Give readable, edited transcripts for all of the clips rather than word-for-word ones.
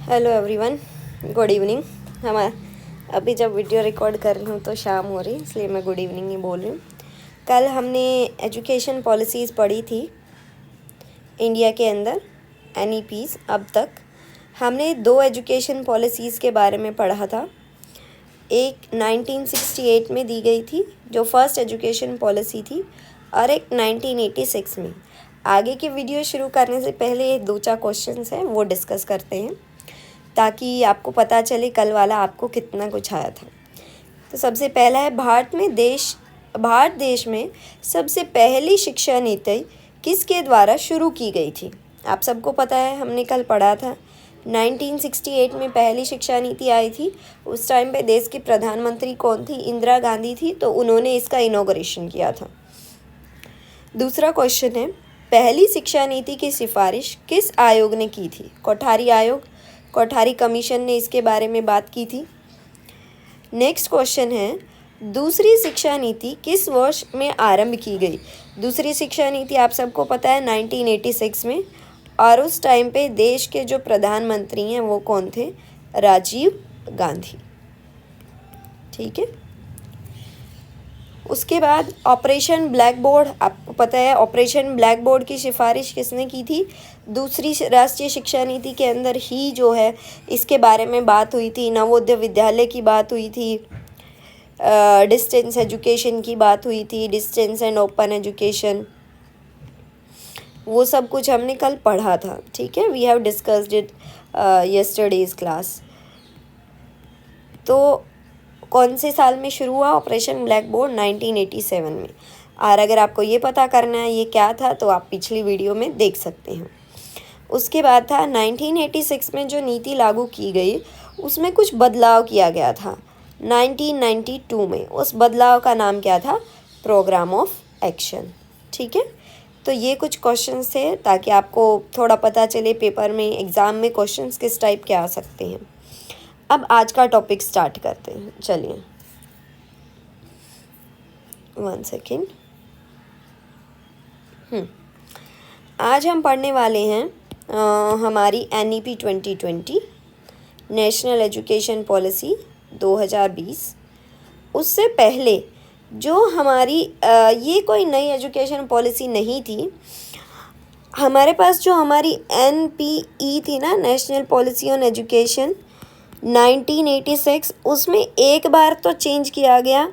Hello everyone, good evening. अभी जब video record कर रही हूँ तो शाम हो रही, इसलिए मैं गुड इवनिंग ही बोल रही हूँ। कल हमने एजुकेशन पॉलिसीज़ पढ़ी थी इंडिया के अंदर, NEPs। अब तक हमने दो एजुकेशन पॉलिसीज़ के बारे में पढ़ा था। एक 1968 में दी गई थी जो फर्स्ट एजुकेशन पॉलिसी थी, और एक 1986 में। आगे की वीडियो शुरू करने से पहले दो चार क्वेश्चंस हैं, वो डिस्कस करते हैं ताकि आपको पता चले कल वाला आपको कितना कुछ आया था। तो सबसे पहला है, भारत देश में सबसे पहली शिक्षा नीति किसके द्वारा शुरू की गई थी? आप सबको पता है, हमने कल पढ़ा था 1968 में पहली शिक्षा नीति आई थी। उस टाइम पे देश की प्रधानमंत्री कौन थी? इंदिरा गांधी थी, तो उन्होंने इसका इनॉग्रेशन किया था। दूसरा क्वेश्चन है, पहली शिक्षा नीति की सिफारिश किस आयोग ने की थी? कोठारी आयोग, कोठारी कमीशन ने इसके बारे में बात की थी। नेक्स्ट क्वेश्चन है, दूसरी शिक्षा नीति किस वर्ष में आरंभ की गई? दूसरी शिक्षा नीति आप सबको पता है 1986 में, और उस टाइम पे देश के जो प्रधानमंत्री हैं वो कौन थे? राजीव गांधी। ठीक है। उसके बाद ऑपरेशन ब्लैक बोर्ड, आपको पता है ऑपरेशन ब्लैक बोर्ड की सिफारिश किसने की थी? दूसरी राष्ट्रीय शिक्षा नीति के अंदर ही जो है इसके बारे में बात हुई थी। नवोदय विद्यालय की बात हुई थी, डिस्टेंस एजुकेशन की बात हुई थी, डिस्टेंस एंड ओपन एजुकेशन, वो सब कुछ हमने कल पढ़ा था। ठीक है, we have discussed it yesterday's class. तो कौन से साल में शुरू हुआ ऑपरेशन ब्लैक बोर्ड? 1987 में। और अगर आपको ये पता करना है ये क्या था तो आप पिछली वीडियो में देख सकते हैं। उसके बाद था 1986 में जो नीति लागू की गई उसमें कुछ बदलाव किया गया था 1992 में। उस बदलाव का नाम क्या था? Programme of action. ठीक है, तो ये कुछ क्वेश्चंस थे ताकि आपको थोड़ा पता चले पेपर में, एग्ज़ाम में क्वेश्चंस किस टाइप के आ सकते हैं। अब आज का टॉपिक स्टार्ट करते हैं। चलिए, 1 सेकेंड। आज हम पढ़ने वाले हैं हमारी NEP 2020, नेशनल एजुकेशन पॉलिसी 2020। उससे पहले जो हमारी ये कोई नई एजुकेशन पॉलिसी नहीं थी। हमारे पास जो हमारी NPE थी ना, नेशनल पॉलिसी ऑन एजुकेशन 1986, उसमें एक बार तो चेंज किया गया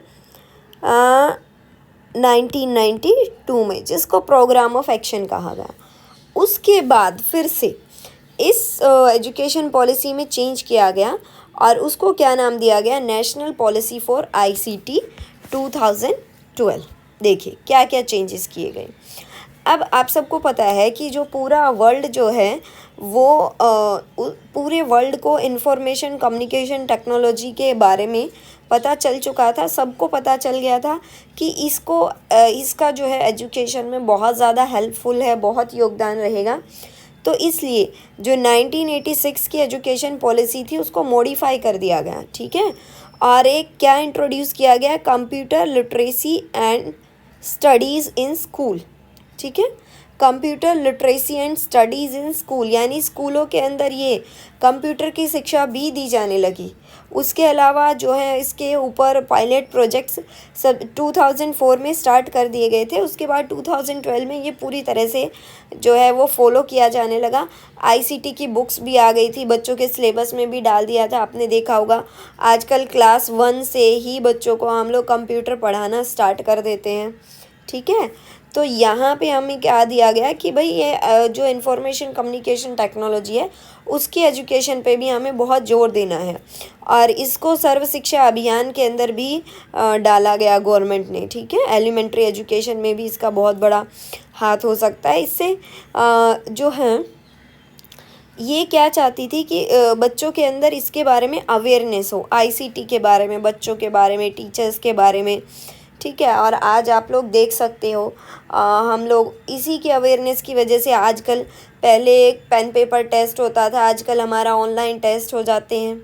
1992 में, जिसको प्रोग्राम ऑफ एक्शन कहा गया। उसके बाद फिर से इस एजुकेशन पॉलिसी में चेंज किया गया और उसको क्या नाम दिया गया? National policy for ICT 2012। देखिए क्या क्या चेंजेस किए गए। अब आप सबको पता है कि जो पूरा वर्ल्ड जो है वो पूरे वर्ल्ड को इंफॉर्मेशन कम्युनिकेशन टेक्नोलॉजी के बारे में पता चल चुका था। सबको पता चल गया था कि इसका जो है एजुकेशन में बहुत ज़्यादा हेल्पफुल है, बहुत योगदान रहेगा। तो इसलिए जो 1986 की एजुकेशन पॉलिसी थी उसको मॉडिफाई कर दिया गया। ठीक है, और एक क्या इंट्रोड्यूस किया गया? Computer literacy and studies in school. ठीक है, computer literacy and studies in school, यानी स्कूलों के अंदर ये कंप्यूटर की शिक्षा भी दी जाने लगी। उसके अलावा जो है इसके ऊपर पायलट प्रोजेक्ट्स सब 2004 में स्टार्ट कर दिए गए थे। उसके बाद 2012 में ये पूरी तरह से जो है वो फॉलो किया जाने लगा। ICT की बुक्स भी आ गई थी, बच्चों के सिलेबस में भी डाल दिया था। आपने देखा होगा आजकल क्लास 1 से ही बच्चों को हम लोग कंप्यूटर पढ़ाना स्टार्ट कर देते हैं। ठीक है, तो यहाँ पे हमें क्या दिया गया कि भाई ये जो इंफॉर्मेशन कम्युनिकेशन टेक्नोलॉजी है उसकी एजुकेशन पे भी हमें बहुत जोर देना है, और इसको सर्व शिक्षा अभियान के अंदर भी डाला गया गवर्नमेंट ने। ठीक है, एलिमेंट्री एजुकेशन में भी इसका बहुत बड़ा हाथ हो सकता है। इससे जो है ये क्या चाहती थी कि बच्चों के अंदर इसके बारे में अवेयरनेस हो, ICT के बारे में, बच्चों के बारे में, टीचर्स के बारे में। ठीक है, और आज आप लोग देख सकते हो हम लोग इसी की अवेयरनेस की वजह से आजकल, पहले एक पेन पेपर टेस्ट होता था, आजकल हमारा ऑनलाइन टेस्ट हो जाते हैं।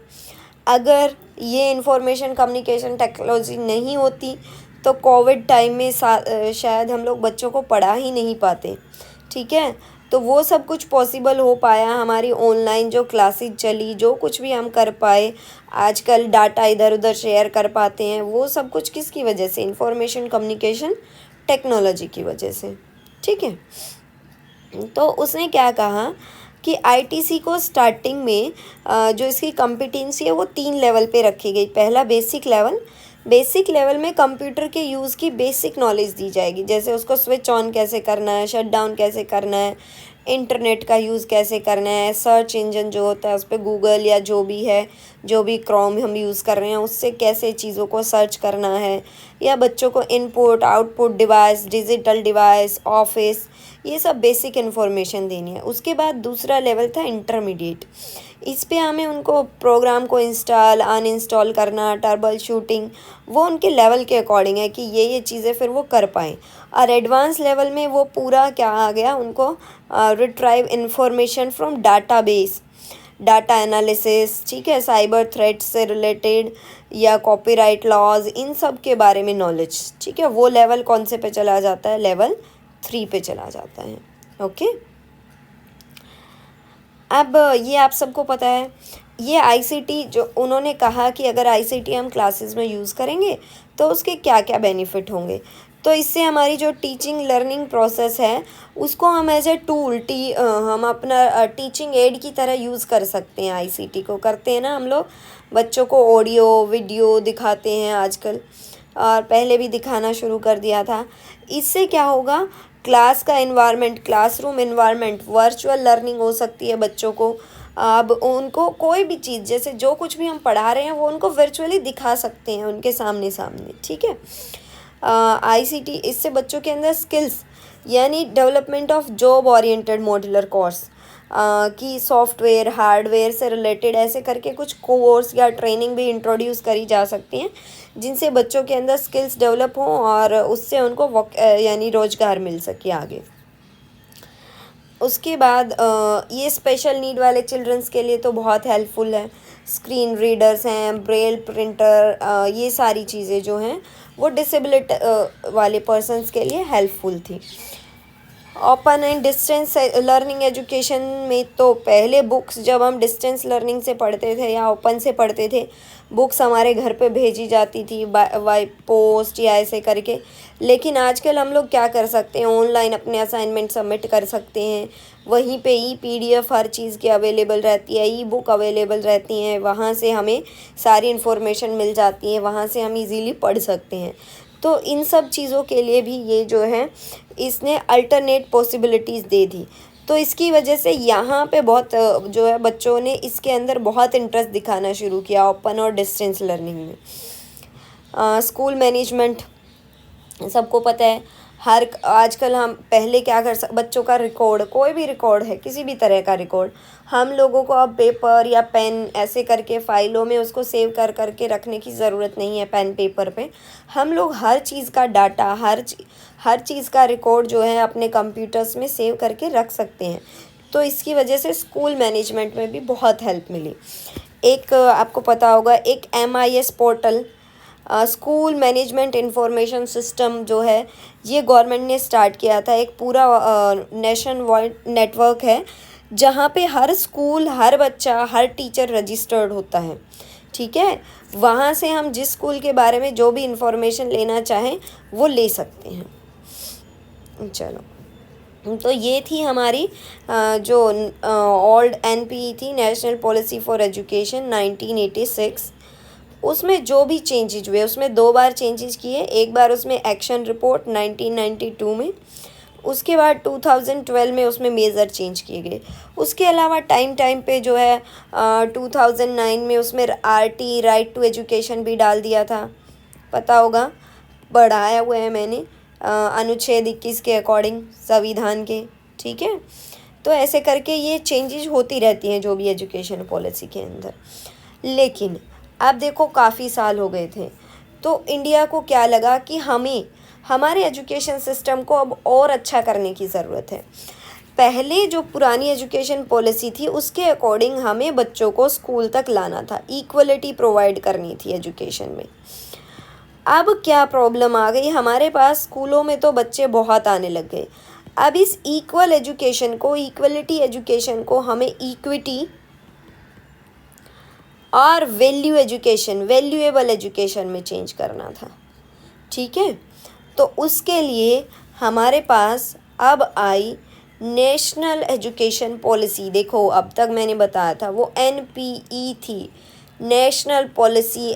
अगर ये इंफॉर्मेशन कम्युनिकेशन टेक्नोलॉजी नहीं होती तो कोविड टाइम में शायद हम लोग बच्चों को पढ़ा ही नहीं पाते। ठीक है, तो वो सब कुछ पॉसिबल हो पाया, हमारी ऑनलाइन जो क्लासेस चली, जो कुछ भी हम कर पाए, आजकल डाटा इधर उधर शेयर कर पाते हैं, वो सब कुछ किसकी वजह से? इंफॉर्मेशन कम्युनिकेशन टेक्नोलॉजी की वजह से। ठीक है, तो उसने क्या कहा कि आईटीसी को स्टार्टिंग में जो इसकी कॉम्पिटेंसी है वो 3 लेवल पे रखी गई। पहला बेसिक लेवल में कंप्यूटर के यूज़ की बेसिक नॉलेज दी जाएगी, जैसे उसको स्विच ऑन कैसे करना है, शट डाउन कैसे करना है, इंटरनेट का यूज़ कैसे करना है, सर्च इंजन जो होता है उस पर गूगल या जो भी है, जो भी क्रोम हम यूज़ कर रहे हैं उससे कैसे चीज़ों को सर्च करना है, या बच्चों को input output device, digital device, office, ये सब बेसिक इन्फॉर्मेशन देनी है। उसके बाद दूसरा लेवल था इंटरमीडिएट। इस पे हमें उनको प्रोग्राम को इंस्टॉल अनइंस्टॉल करना, ट्रबल शूटिंग, वो उनके लेवल के अकॉर्डिंग है कि ये चीज़ें फिर वो कर पाएँ। और एडवांस लेवल में वो पूरा क्या आ गया, उनको retrieve information from database, data analysis, ठीक है, साइबर थ्रेट्स से रिलेटेड या कॉपीराइट लॉज, इन सब के बारे में नॉलेज। ठीक है, वो लेवल कौन से पे चला जाता है? लेवल 3 पे चला जाता है। ओके, अब ये आप सबको पता है, ये आईसीटी जो उन्होंने कहा कि अगर आईसीटी हम क्लासेस में यूज़ करेंगे तो उसके क्या क्या बेनिफिट होंगे। तो इससे हमारी जो टीचिंग लर्निंग प्रोसेस है उसको हम एज ए टूल हम अपना टीचिंग एड की तरह यूज़ कर सकते हैं। आईसीटी को करते हैं ना हम लोग, बच्चों को ऑडियो वीडियो दिखाते हैं आजकल, और पहले भी दिखाना शुरू कर दिया था। इससे क्या होगा, क्लास का environment, classroom environment, virtual learning हो सकती है बच्चों को। अब उनको कोई भी चीज़, जैसे जो कुछ भी हम पढ़ा रहे हैं वो उनको वर्चुअली दिखा सकते हैं उनके सामने सामने। ठीक है, आईसीटी इससे बच्चों के अंदर स्किल्स यानी development of job oriented modular course की सॉफ्टवेयर हार्डवेयर से रिलेटेड ऐसे करके कुछ कोर्स या ट्रेनिंग भी इंट्रोड्यूस करी जा सकती हैं, जिनसे बच्चों के अंदर स्किल्स डेवलप हों और उससे उनको यानी रोज़गार मिल सके आगे। उसके बाद ये स्पेशल नीड वाले चिल्ड्रंस के लिए तो बहुत हेल्पफुल है। स्क्रीन रीडर्स हैं, ब्रेल प्रिंटर, ये सारी चीज़ें जो हैं वो डिसेबिलिटी वाले पर्सन्स के लिए हेल्पफुल थी। Open and distance learning education में तो पहले बुक्स जब हम डिस्टेंस लर्निंग से पढ़ते थे या ओपन से पढ़ते थे, बुक्स हमारे घर पे भेजी जाती थी बाय पोस्ट या ऐसे करके। लेकिन आजकल हम लोग क्या कर सकते हैं, ऑनलाइन अपने असाइनमेंट सबमिट कर सकते हैं, वहीं पे ई पीडीएफ हर चीज़ की अवेलेबल रहती है, ई बुक अवेलेबल रहती हैं, वहाँ से हमें सारी इन्फॉर्मेशन मिल जाती है, वहाँ से हम इजीली पढ़ सकते हैं। तो इन सब चीज़ों के लिए भी ये जो है इसने अल्टरनेट पॉसिबिलिटीज़ दे दी। तो इसकी वजह से यहाँ पे बहुत जो है बच्चों ने इसके अंदर बहुत इंटरेस्ट दिखाना शुरू किया ओपन और डिस्टेंस लर्निंग में। स्कूल मैनेजमेंट सबको पता है, हर आजकल हम पहले क्या बच्चों का रिकॉर्ड, कोई भी रिकॉर्ड है, किसी भी तरह का रिकॉर्ड, हम लोगों को अब पेपर या पेन ऐसे करके फ़ाइलों में उसको सेव कर करके रखने की ज़रूरत नहीं है पेन पेपर पे। हम लोग हर चीज़ का डाटा, हर चीज़ का रिकॉर्ड जो है अपने कंप्यूटर्स में सेव करके रख सकते हैं। तो इसकी वजह से स्कूल मैनेजमेंट में भी बहुत हेल्प मिली। एक आपको पता होगा, एक MIS portal, school management information system जो है ये गवर्नमेंट ने स्टार्ट किया था। एक पूरा नेशन वाइड नेटवर्क है जहाँ पे हर स्कूल, हर बच्चा, हर टीचर रजिस्टर्ड होता है। ठीक है, वहाँ से हम जिस स्कूल के बारे में जो भी इंफॉर्मेशन लेना चाहें वो ले सकते हैं। चलो, तो ये थी हमारी जो ओल्ड NPE थी, नेशनल पॉलिसी फॉर एजुकेशन 1986। उसमें जो भी चेंजेज हुए, उसमें 2 बार चेंजेस किए। एक बार उसमें एक्शन रिपोर्ट 1992 में, उसके बाद 2012 में उसमें मेजर चेंज किए गए। उसके अलावा टाइम पे जो है 2009 में उसमें RT राइट टू एजुकेशन भी डाल दिया था, पता होगा, बढ़ाया हुआ है मैंने अनुच्छेद 21 के अकॉर्डिंग संविधान के। ठीक है, तो ऐसे करके ये चेंजेस होती रहती हैं जो भी एजुकेशन पॉलिसी के अंदर। लेकिन अब देखो काफ़ी साल हो गए थे, तो इंडिया को क्या लगा कि हमें हमारे एजुकेशन सिस्टम को अब और अच्छा करने की ज़रूरत है। पहले जो पुरानी एजुकेशन पॉलिसी थी उसके अकॉर्डिंग हमें बच्चों को स्कूल तक लाना था, इक्वलिटी प्रोवाइड करनी थी एजुकेशन में। अब क्या प्रॉब्लम आ गई, हमारे पास स्कूलों में तो बच्चे बहुत आने लग गए। अब इस इक्वल एजुकेशन को, इक्वलिटी एजुकेशन को हमें इक्विटी और वैल्यू एजुकेशन, वैल्यूएबल एजुकेशन में चेंज करना था। ठीक है, तो उसके लिए हमारे पास अब आई नेशनल एजुकेशन पॉलिसी। देखो अब तक मैंने बताया था वो NPE थी, नेशनल पॉलिसी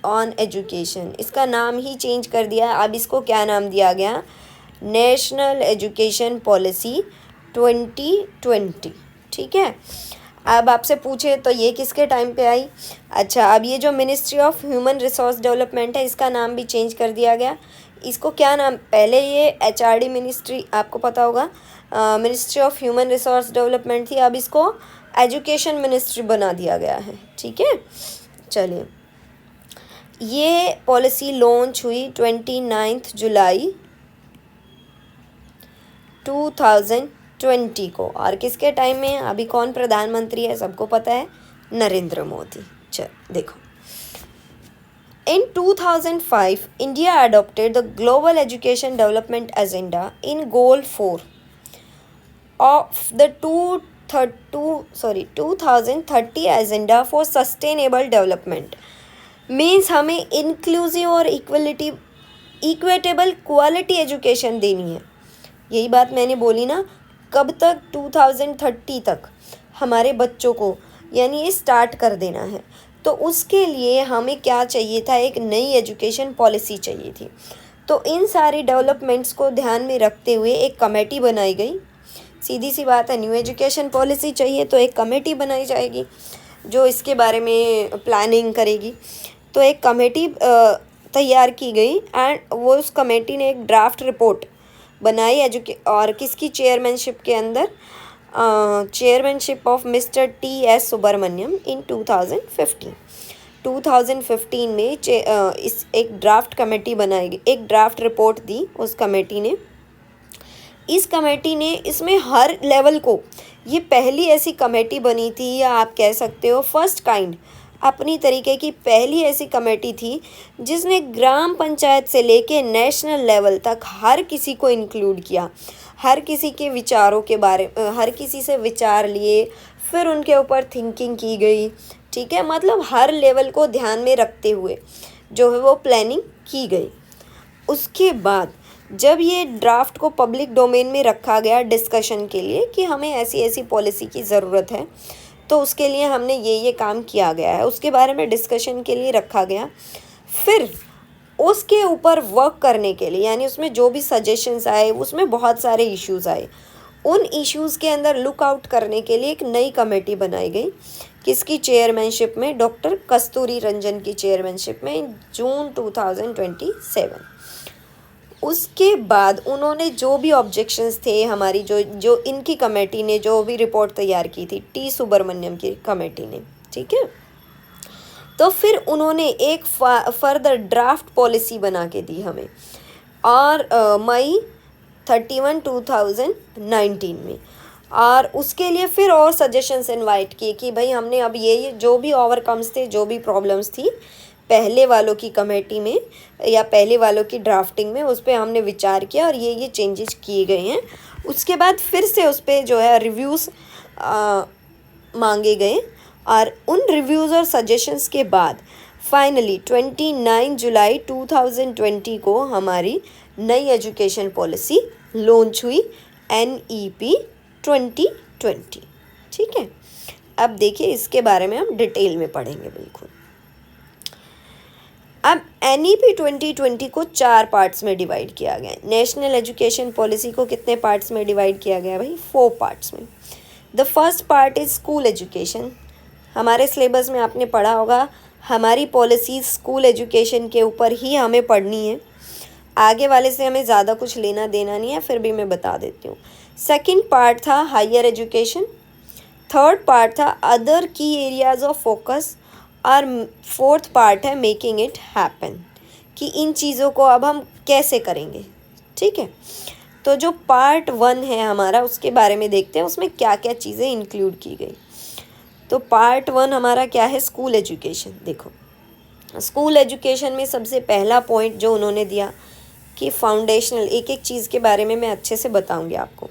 ऑन एजुकेशन। इसका नाम ही चेंज कर दिया। अब इसको क्या नाम दिया गया? National education policy 2020। ठीक है, अब आपसे पूछे तो ये किसके टाइम पे आई? अच्छा, अब ये जो ministry of human resource development है, इसका नाम भी चेंज कर दिया गया। इसको क्या नाम, पहले ये HRD मिनिस्ट्री, आपको पता होगा, ministry of human resource development थी। अब इसको एजुकेशन मिनिस्ट्री बना दिया गया है। ठीक है, चलिए, ये पॉलिसी लॉन्च हुई 29 जुलाई 2020 को। और किसके टाइम में? अभी कौन प्रधानमंत्री है सबको पता है, नरेंद्र मोदी। चल देखो, in 2005 India adopted the global education development agenda in goal 4 of the 2030 agenda for sustainable development। Means हमें इंक्लूसिव और इक्वेटेबल क्वालिटी एजुकेशन देनी है। यही बात मैंने बोली ना, कब तक? 2030 तक हमारे बच्चों को, यानी ये स्टार्ट कर देना है। तो उसके लिए हमें क्या चाहिए था? एक नई एजुकेशन पॉलिसी चाहिए थी। तो इन सारी डेवलपमेंट्स को ध्यान में रखते हुए एक कमेटी बनाई गई। सीधी सी बात है, न्यू एजुकेशन पॉलिसी चाहिए तो एक कमेटी बनाई जाएगी जो इसके बारे में प्लानिंग करेगी। तो एक कमेटी तैयार की गई एंड वो उस कमेटी ने एक ड्राफ्ट रिपोर्ट बनाई और किसकी चेयरमैनशिप के अंदर? Chairmanship of mister TS Subramaniam in 2015 में इस एक ड्राफ्ट कमेटी बनाई गई, एक ड्राफ्ट रिपोर्ट दी उस कमेटी ने। इस कमेटी ने इसमें हर लेवल को, ये पहली ऐसी कमेटी बनी थी, या आप कह सकते हो फर्स्ट काइंड, अपनी तरीके की पहली ऐसी कमेटी थी जिसने ग्राम पंचायत से लेके नेशनल लेवल तक हर किसी को इंक्लूड किया। हर किसी के विचारों के बारे, हर किसी से विचार लिए, फिर उनके ऊपर थिंकिंग की गई। ठीक है, मतलब हर लेवल को ध्यान में रखते हुए जो है वो प्लानिंग की गई। उसके बाद जब ये ड्राफ्ट को पब्लिक डोमेन में रखा गया डिस्कशन के लिए कि हमें ऐसी ऐसी पॉलिसी की ज़रूरत है, तो उसके लिए हमने ये काम किया गया है, उसके बारे में डिस्कशन के लिए रखा गया। फिर उसके ऊपर वर्क करने के लिए, यानी उसमें जो भी सजेशंस आए, उसमें बहुत सारे इश्यूज़ आए, उन इश्यूज़ के अंदर लुक आउट करने के लिए एक नई कमेटी बनाई गई। किसकी चेयरमैनशिप में? डॉक्टर कस्तूरी रंजन की चेयरमैनशिप में, जून 2027। उसके बाद उन्होंने जो भी ऑब्जेक्शंस थे हमारी, जो इनकी कमेटी ने जो भी रिपोर्ट तैयार की थी, T सुब्रमण्यम की कमेटी ने, ठीक है, तो फिर उन्होंने एक फर्दर ड्राफ्ट पॉलिसी बना के दी हमें, और मई 31 2019 में। और उसके लिए फिर और सजेशंस इनवाइट किए कि भाई हमने अब ये जो भी ओवरकम्स थे, जो भी प्रॉब्लम्स थी पहले वालों की कमेटी में या पहले वालों की ड्राफ्टिंग में, उस पर हमने विचार किया और ये चेंजेस किए गए हैं। उसके बाद फिर से उस पर जो है रिव्यूज़ मांगे गए, और उन रिव्यूज़ और सजेशंस के बाद फाइनली 29 जुलाई 2020 को हमारी नई एजुकेशन पॉलिसी लॉन्च हुई, NEP 2020। ठीक है, अब देखिए इसके बारे में हम डिटेल में पढ़ेंगे बिल्कुल। अब NEP 2020 को 4 पार्ट्स में डिवाइड किया गया है। नेशनल एजुकेशन पॉलिसी को कितने पार्ट्स में डिवाइड किया गया है भाई? 4 पार्ट्स में। The first part is school education. हमारे सिलेबस में आपने पढ़ा होगा, हमारी पॉलिसी स्कूल एजुकेशन के ऊपर ही हमें पढ़नी है, आगे वाले से हमें ज़्यादा कुछ लेना देना नहीं है, फिर भी मैं बता देती हूँ। सेकंड पार्ट था हायर एजुकेशन। थर्ड पार्ट था अदर की एरियाज ऑफ फोकस, और फोर्थ पार्ट है मेकिंग इट हैपन, कि इन चीज़ों को अब हम कैसे करेंगे। ठीक है, तो जो पार्ट 1 है हमारा, उसके बारे में देखते हैं उसमें क्या क्या चीज़ें इंक्लूड की गई। तो पार्ट 1 हमारा क्या है? School education. देखो, स्कूल एजुकेशन में सबसे पहला पॉइंट जो उन्होंने दिया कि फाउंडेशनल एक एक चीज़ के बारे में मैं अच्छे से बताऊंगी आपको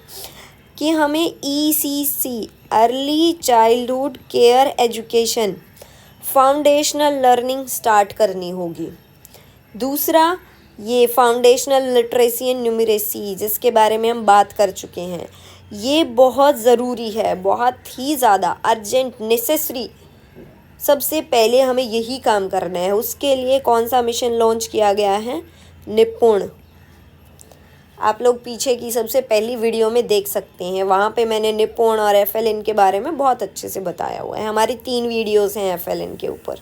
कि हमें ECC early childhood care education foundational learning start करनी होगी। दूसरा, ये फाउंडेशनल लिटरेसी एंड न्यूमरेसी जिसके बारे में हम बात कर चुके हैं, ये बहुत ज़रूरी है, बहुत ही ज़्यादा अर्जेंट नेसेसरी। सबसे पहले हमें यही काम करना है। उसके लिए कौन सा मिशन लॉन्च किया गया है? निपुण। आप लोग पीछे की सबसे पहली वीडियो में देख सकते हैं, वहाँ पे मैंने निपुण और FLN के बारे में बहुत अच्छे से बताया हुआ है। हमारी 3 वीडियोस हैं FLN के ऊपर,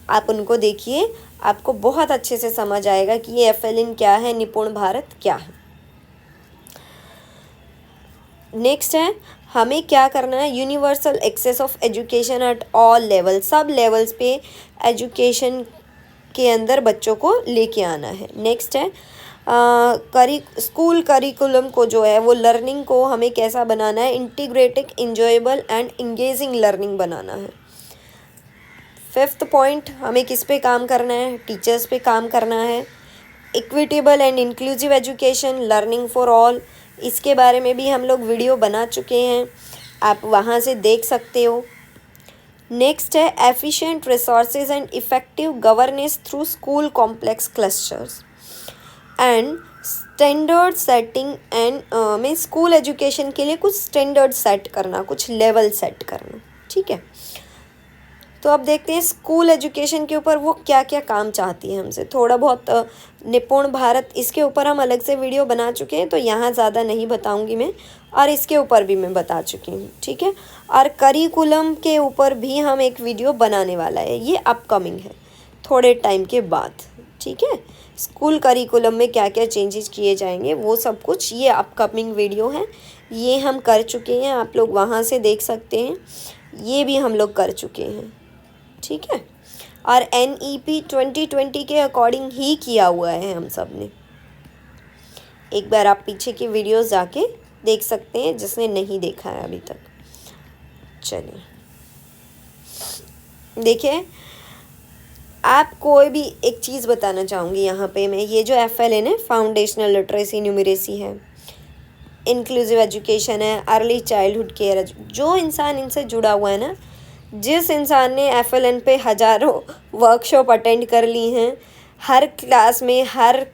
आप उनको देखिए, आपको बहुत अच्छे से समझ आएगा कि ये FLN क्या है, निपुण भारत क्या है। नेक्स्ट है, हमें क्या करना है? Universal access of education at all level, सब लेवल्स पे एजुकेशन के अंदर बच्चों को लेके आना है। नेक्स्ट है स्कूल करिकुलम को जो है वो लर्निंग को हमें कैसा बनाना है? Integrated, enjoyable and engaging learning बनाना है। 5th पॉइंट, हमें किस पे काम करना है? टीचर्स पे काम करना है। Equitable and inclusive education, learning for all, इसके बारे में भी हम लोग वीडियो बना चुके हैं, आप वहाँ से देख सकते हो। नेक्स्ट है efficient resources and effective governance through school complex clusters and standard setting and में स्कूल एजुकेशन के लिए कुछ स्टैंडर्ड सेट करना, कुछ लेवल सेट करना, ठीक है। तो अब देखते हैं स्कूल एजुकेशन के ऊपर वो क्या क्या काम चाहती है हमसे। थोड़ा बहुत निपुण भारत, इसके ऊपर हम अलग से वीडियो बना चुके हैं, तो यहाँ ज़्यादा नहीं बताऊँगी मैं, और इसके ऊपर भी मैं बता चुकी हूँ, ठीक है। और करिकुलम के ऊपर भी हम एक वीडियो बनाने वाला है, ये अपकमिंग है थोड़े टाइम के बाद, ठीक है। स्कूल करिकुलम में क्या क्या चेंजेस किए जाएंगे वो सब कुछ ये अपकमिंग वीडियो है, ये हम कर चुके हैं, आप लोग वहाँ से देख सकते हैं, ये भी हम लोग कर चुके हैं, ठीक है। और NEP 2020 के अकॉर्डिंग ही किया हुआ है हम सब ने। एक बार आप पीछे की वीडियोस जाके देख सकते हैं जिसने नहीं देखा है अभी तक। चलिए देखिए, आप कोई भी एक चीज़ बताना चाहूँगी यहाँ पे मैं, ये जो FLN है, फाउंडेशनल लिटरेसी न्यूमरेसी है, इंक्लूसिव एजुकेशन है, अर्ली चाइल्डहुड केयर, जो इंसान इनसे जुड़ा हुआ है ना, जिस इंसान ने FLN पे हज़ारों वर्कशॉप अटेंड कर ली हैं, हर क्लास में, हर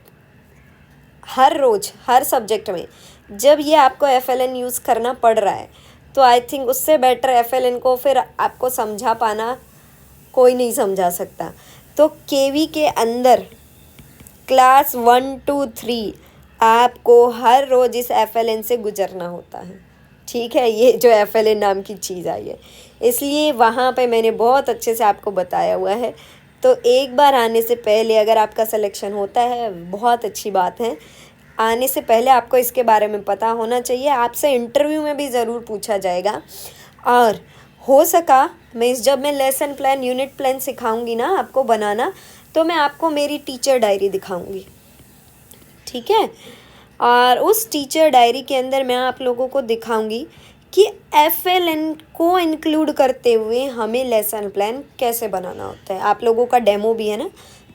रोज़, हर सब्जेक्ट में, जब ये आपको FLN यूज़ करना पड़ रहा है, तो आई थिंक उससे बेटर FLN को फिर आपको समझा पाना कोई नहीं समझा सकता। तो KV के अंदर क्लास 1 to 3 आपको हर रोज़ इस FLN से गुजरना होता है, ठीक है। ये जो FLN नाम की चीज़ आई है, इसलिए वहाँ पे मैंने बहुत अच्छे से आपको बताया हुआ है। तो एक बार आने से पहले अगर आपका सिलेक्शन होता है, बहुत अच्छी बात है, आने से पहले आपको इसके बारे में पता होना चाहिए। आपसे इंटरव्यू में भी ज़रूर पूछा जाएगा, और हो सका जब मैं लेसन प्लान, यूनिट प्लान सिखाऊंगी ना आपको बनाना, तो मैं आपको मेरी टीचर डायरी दिखाऊंगी, ठीक है। और उस टीचर डायरी के अंदर मैं आप लोगों को दिखाऊंगी कि FLN को इंक्लूड करते हुए हमें लेसन प्लान कैसे बनाना होता है। आप लोगों का डेमो भी है ना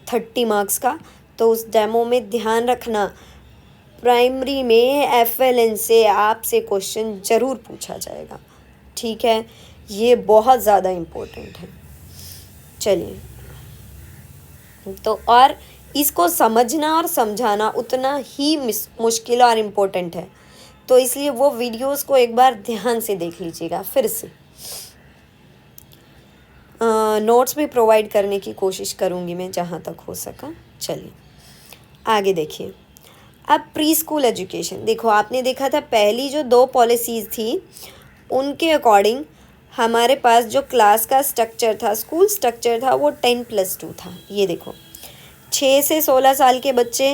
30 मार्क्स का, तो उस डेमो में ध्यान रखना, प्राइमरी में FLN से आपसे क्वेश्चन ज़रूर पूछा जाएगा, ठीक है। ये बहुत ज़्यादा इम्पोर्टेंट है। चलिए, तो और इसको समझना और समझाना उतना ही मुश्किल और इम्पोर्टेंट है, तो इसलिए वो वीडियोस को एक बार ध्यान से देख लीजिएगा। फिर से नोट्स भी प्रोवाइड करने की कोशिश करूँगी मैं जहाँ तक हो सका। चलिए आगे देखिए। अब प्री स्कूल एजुकेशन, देखो आपने देखा था पहली जो 2 पॉलिसीज़ थी उनके अकॉर्डिंग हमारे पास जो क्लास का स्ट्रक्चर था, स्कूल स्ट्रक्चर था, वो 10+2 था। ये देखो 6 से 16 साल के बच्चे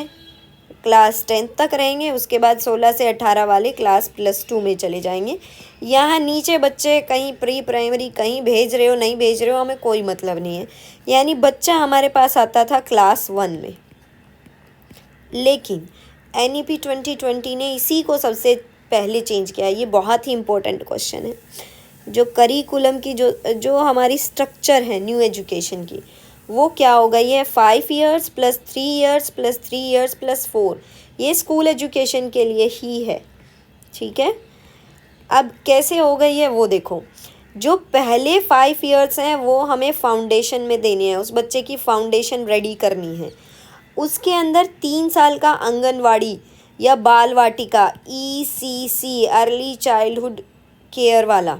क्लास 10 तक रहेंगे, उसके बाद 16 से 18 वाले क्लास +2 में चले जाएंगे। यहाँ नीचे बच्चे कहीं प्री प्राइमरी कहीं भेज रहे हो नहीं भेज रहे हो, हमें कोई मतलब नहीं है। यानी बच्चा हमारे पास आता था क्लास 1 में, लेकिन NEP 2020 ने इसी को सबसे पहले चेंज किया। ये बहुत ही इम्पोर्टेंट क्वेश्चन है। जो करिकुलम की जो हमारी स्ट्रक्चर है न्यू एजुकेशन की, वो क्या होगा, ये 5 years plus 3 years plus 3 years plus 4, ये स्कूल एजुकेशन के लिए ही है। ठीक है, अब कैसे हो गई है वो देखो। जो पहले 5 ईयर्स हैं वो हमें फाउंडेशन में देने हैं, उस बच्चे की फाउंडेशन रेडी करनी है। उसके अंदर 3 साल का आंगनवाड़ी या बाल वाटिका ECC अर्ली चाइल्डहुड केयर वाला,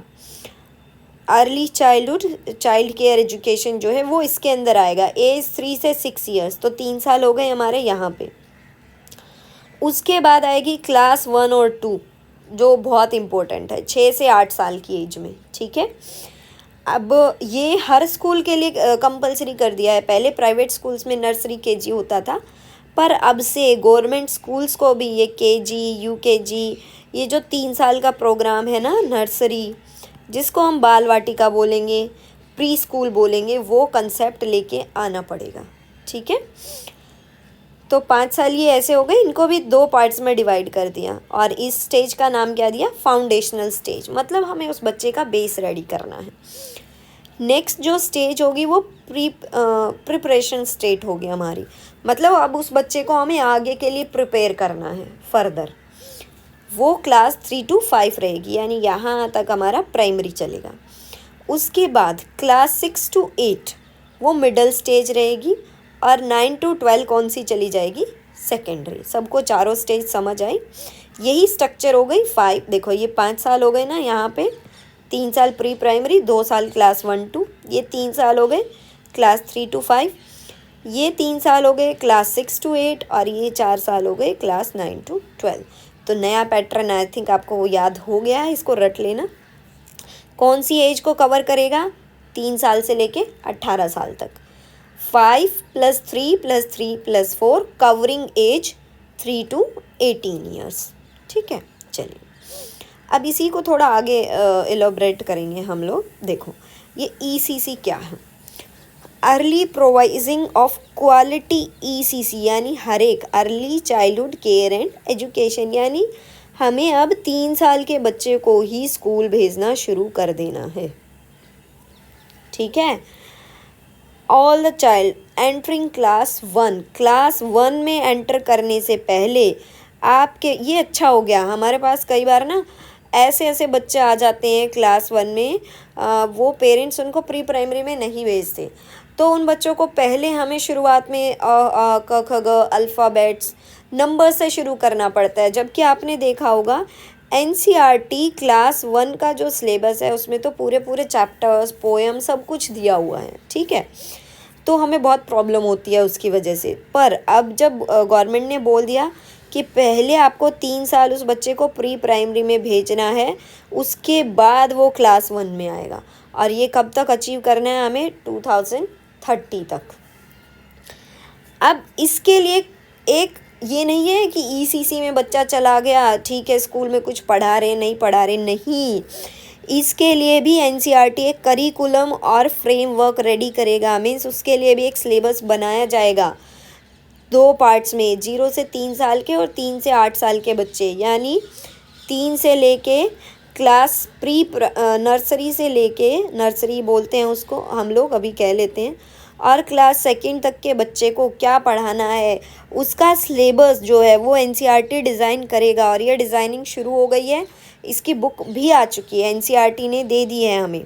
अर्ली चाइल्ड केयर एजुकेशन जो है वो इसके अंदर आएगा। एज 3 से 6 ईयर्स, तो 3 साल हो गए हमारे यहाँ पे। उसके बाद आएगी क्लास 1 और 2 जो बहुत इम्पोर्टेंट है, 6 से 8 साल की एज में। ठीक है, अब ये हर स्कूल के लिए कंपलसरी कर दिया है। पहले प्राइवेट स्कूल्स में नर्सरी KG होता था, पर अब से गवर्नमेंट स्कूल्स को भी ये KG UKG, ये जो 3 साल का प्रोग्राम है ना, नर्सरी जिसको हम बाल वाटिका बोलेंगे, प्री स्कूल बोलेंगे, वो कंसेप्ट लेके आना पड़ेगा। ठीक है, तो 5 साल ये ऐसे हो गए, इनको भी 2 पार्ट्स में डिवाइड कर दिया और इस स्टेज का नाम क्या दिया, फाउंडेशनल स्टेज, मतलब हमें उस बच्चे का बेस रेडी करना है। नेक्स्ट जो स्टेज होगी वो प्रिपरेशन स्टेट होगी हमारी, मतलब अब उस बच्चे को हमें आगे के लिए प्रिपेयर करना है फर्दर। वो क्लास 3 to 5 रहेगी, यानी यहाँ तक हमारा प्राइमरी चलेगा। उसके बाद क्लास 6 to 8 वो मिडल स्टेज रहेगी और 9 to 12 कौन सी चली जाएगी, सेकेंडरी। सबको चारों स्टेज समझ आई, यही स्ट्रक्चर हो गई 5। देखो ये 5 साल हो गए ना, यहाँ पे 3 साल प्री प्राइमरी, 2 साल क्लास 1 to, ये 3 साल हो गए क्लास 3 to 5, ये 3 साल हो गए क्लास 6 to 8 और ये 4 साल हो गए क्लास 9 to 12। तो नया पैटर्न आई थिंक आपको वो याद हो गया है, इसको रट लेना। कौन सी एज को कवर करेगा, 3 साल से लेके 18 साल तक। 5 + 3 + 3 + 4 कवरिंग एज 3 to 18 ईयर्स। ठीक है, चलिए अब इसी को थोड़ा आगे एलोबरेट करेंगे हम लोग। देखो ये ECC क्या है, अर्ली प्रोवाइजिंग ऑफ क्वालिटी ECC, यानी हर एक early childhood care and education, यानी हमें अब 3 साल के बच्चे को ही स्कूल भेजना शुरू कर देना है। ठीक है, all the child entering class 1 में एंटर करने से पहले आपके, ये अच्छा हो गया हमारे पास, कई बार ना ऐसे बच्चे आ जाते हैं क्लास 1 में, वो पेरेंट्स उनको प्री प्राइमरी में नहीं भेजते, तो उन बच्चों को पहले हमें शुरुआत में क ख ग अल्फ़ाबेट्स नंबर से शुरू करना पड़ता है। जबकि आपने देखा होगा NCERT क्लास 1 का जो सिलेबस है उसमें तो पूरे चैप्टर्स, पोएम सब कुछ दिया हुआ है। ठीक है, तो हमें बहुत प्रॉब्लम होती है उसकी वजह से। पर अब जब गवर्नमेंट ने बोल दिया कि पहले आपको 3 साल उस बच्चे को प्री प्राइमरी में भेजना है, उसके बाद वो क्लास 1 में आएगा, और ये कब तक अचीव करना है हमें, 2030 तक। अब इसके लिए एक ये नहीं है कि ECC में बच्चा चला गया, ठीक है स्कूल में कुछ पढ़ा रहे नहीं पढ़ा रहे, नहीं, इसके लिए भी NCERT एक करिकुलम और फ्रेमवर्क रेडी करेगा। मीन्स उसके लिए भी एक सिलेबस बनाया जाएगा 2 पार्ट्स में, 0 से 3 साल के और 3 से 8 साल के बच्चे, यानी 3 से लेके क्लास नर्सरी से लेके, नर्सरी बोलते हैं उसको हम लोग, अभी कह लेते हैं, और क्लास 2 तक के बच्चे को क्या पढ़ाना है उसका सिलेबस जो है वो NCERT डिज़ाइन करेगा। और ये डिज़ाइनिंग शुरू हो गई है, इसकी बुक भी आ चुकी है, NCERT ने दे दी है हमें।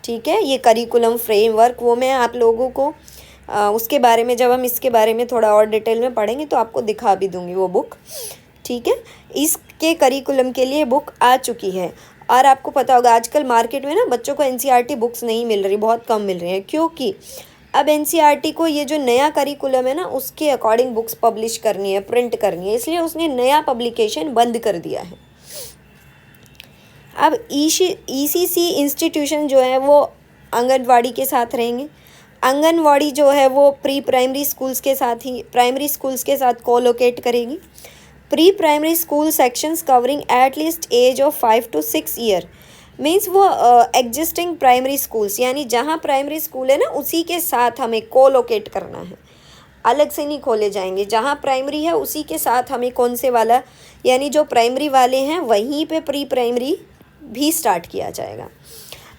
ठीक है, ये करिकुलम फ्रेमवर्क, वो मैं आप लोगों को उसके बारे में, जब हम इसके बारे में थोड़ा और डिटेल में पढ़ेंगे तो आपको दिखा भी दूंगी वो बुक। ठीक है, इसके करिकुलम के लिए बुक आ चुकी है। और आपको पता होगा आजकल मार्केट में ना बच्चों को NCERT बुक्स नहीं मिल रही, बहुत कम मिल रही हैं, क्योंकि अब NCERT को ये जो नया करिकुलम है ना उसके अकॉर्डिंग बुक्स पब्लिश करनी है, प्रिंट करनी है, इसलिए उसने नया पब्लिकेशन बंद कर दिया है। अब ECC इंस्टीट्यूशन जो है वो आंगनवाड़ी के साथ रहेंगे। आंगनवाड़ी जो है वो प्री प्राइमरी स्कूल्स के साथ ही प्राइमरी स्कूल्स के साथ कोलोकेट करेगी। Pre primary school sections covering at least age of 5 to 6 year, means वो एग्जिस्टिंग प्राइमरी स्कूल्स, यानी जहाँ प्राइमरी स्कूल है ना उसी के साथ हमें कोलोकेट करना है, अलग से नहीं खोले जाएंगे। जहाँ प्राइमरी है उसी के साथ हमें कौन से वाला, यानी जो प्राइमरी वाले हैं वहीं पे प्री प्राइमरी भी स्टार्ट किया जाएगा।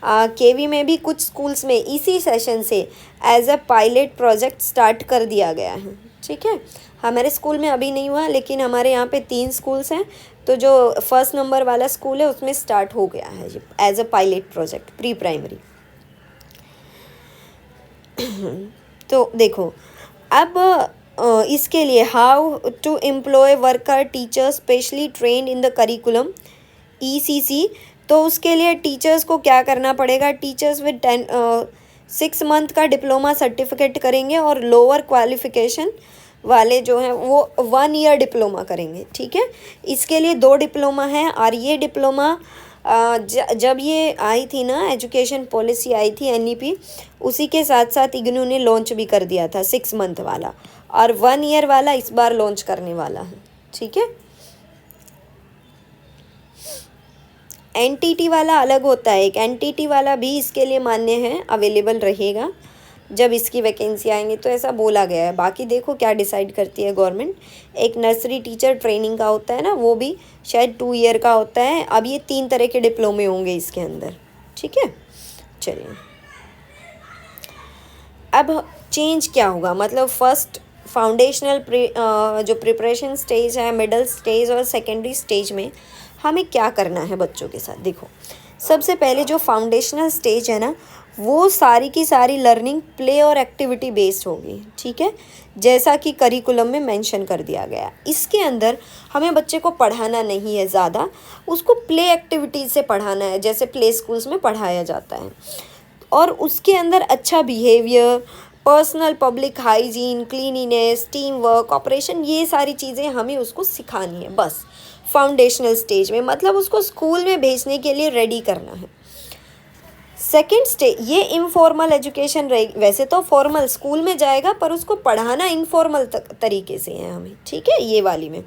केवी में भी कुछ स्कूल्स में इसी सेशन से as a pilot project start कर दिया गया है। ठीक है, हमारे स्कूल में अभी नहीं हुआ, लेकिन हमारे यहाँ पे 3 स्कूल्स हैं, तो जो फर्स्ट नंबर वाला स्कूल है उसमें स्टार्ट हो गया है as a pilot project pre primary. तो देखो अब इसके लिए how to employ worker teacher specially trained in the curriculum ECC। तो उसके लिए टीचर्स को क्या करना पड़ेगा, टीचर्स विद 6 मंथ का डिप्लोमा सर्टिफिकेट करेंगे और लोअर क्वालिफिकेशन वाले जो हैं वो 1 ईयर डिप्लोमा करेंगे। ठीक है, इसके लिए 2 डिप्लोमा है, और ये डिप्लोमा जब ये आई थी ना, एजुकेशन पॉलिसी आई थी NEP, उसी के साथ साथ इग्नू ने लॉन्च भी कर दिया था 6 मंथ वाला, और 1 ईयर वाला इस बार लॉन्च करने वाला है। ठीक है, NTT वाला अलग होता है, एक NTT वाला भी इसके लिए मान्य है, अवेलेबल रहेगा जब इसकी वैकेंसी आएंगे, तो ऐसा बोला गया है। बाकी देखो क्या डिसाइड करती है गवर्नमेंट। एक नर्सरी टीचर ट्रेनिंग का होता है ना, वो भी शायद 2 ईयर का होता है। अब ये 3 तरह के डिप्लोमे होंगे इसके अंदर। ठीक है, चलिए अब चेंज क्या होगा, मतलब फर्स्ट फाउंडेशनल जो प्रिपरेशन स्टेज है, मिडल स्टेज और सेकेंडरी स्टेज में हमें क्या करना है बच्चों के साथ। देखो सबसे पहले जो फाउंडेशनल स्टेज है ना, वो सारी की सारी लर्निंग प्ले और एक्टिविटी बेस्ड होगी। ठीक है, जैसा कि करिकुलम में मेंशन कर दिया गया। इसके अंदर हमें बच्चे को पढ़ाना नहीं है ज़्यादा, उसको प्ले एक्टिविटीज़ से पढ़ाना है, जैसे प्ले स्कूल्स में पढ़ाया जाता है। और उसके अंदर अच्छा behaviour, personnel public hygiene, cleanliness, team work, operation, ये सारी चीज़ें हमें उसको सिखानी है बस फाउंडेशनल स्टेज में, मतलब उसको स्कूल में भेजने के लिए रेडी करना है। सेकेंड स्टेज ये इनफॉर्मल एजुकेशन रहेगी, वैसे तो फॉर्मल स्कूल में जाएगा पर उसको पढ़ाना इनफॉर्मल तरीके से है हमें। ठीक है, ये वाली में,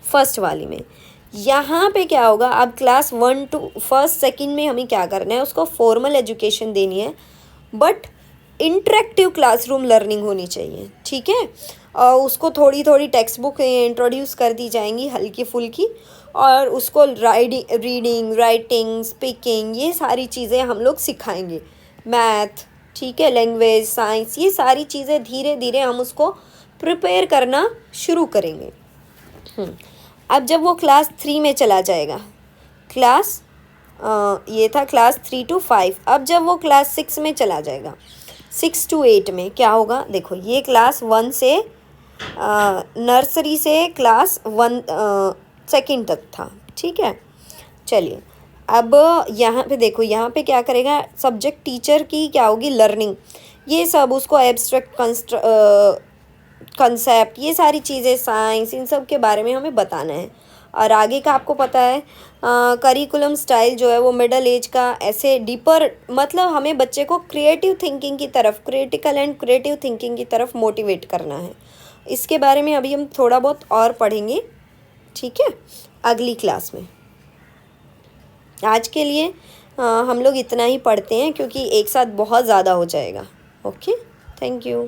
फर्स्ट वाली में यहाँ पे क्या होगा, अब क्लास 1 to फर्स्ट सेकंड में हमें क्या करना है, उसको फॉर्मल एजुकेशन देनी है, बट इंटरेक्टिव क्लासरूम लर्निंग होनी चाहिए। ठीक है, और उसको थोड़ी थोड़ी टेक्स्ट बुक इंट्रोड्यूस कर दी जाएंगी हल्की फुल्की, और उसको रीडिंग, राइटिंग, स्पीकिंग, ये सारी चीज़ें हम लोग सिखाएंगे। मैथ, ठीक है, लैंग्वेज, साइंस, ये सारी चीज़ें धीरे धीरे हम उसको प्रिपेयर करना शुरू करेंगे। अब जब वो क्लास 3 में चला जाएगा, ये था क्लास 3 to 5, अब जब वो क्लास 6 में चला जाएगा, 6 to 8 में क्या होगा, देखो ये क्लास 1 से नर्सरी से क्लास 1 सेकेंड तक था। ठीक है, चलिए अब यहाँ पे देखो, यहाँ पे क्या करेगा, सब्जेक्ट टीचर की क्या होगी, लर्निंग, ये सब उसको एब्स्ट्रैक्ट कंसेप्ट, ये सारी चीज़ें, साइंस, इन सब के बारे में हमें बताना है। और आगे का आपको पता है करिकुलम स्टाइल जो है वो मिडल एज का ऐसे डीपर, मतलब हमें बच्चे को क्रिएटिव थिंकिंग की तरफ, क्रिटिकल एंड क्रिएटिव थिंकिंग की तरफ मोटिवेट करना है। इसके बारे में अभी हम थोड़ा बहुत और पढ़ेंगे। ठीक है, अगली क्लास में। आज के लिए हम लोग इतना ही पढ़ते हैं, क्योंकि एक साथ बहुत ज़्यादा हो जाएगा। Okay, thank you.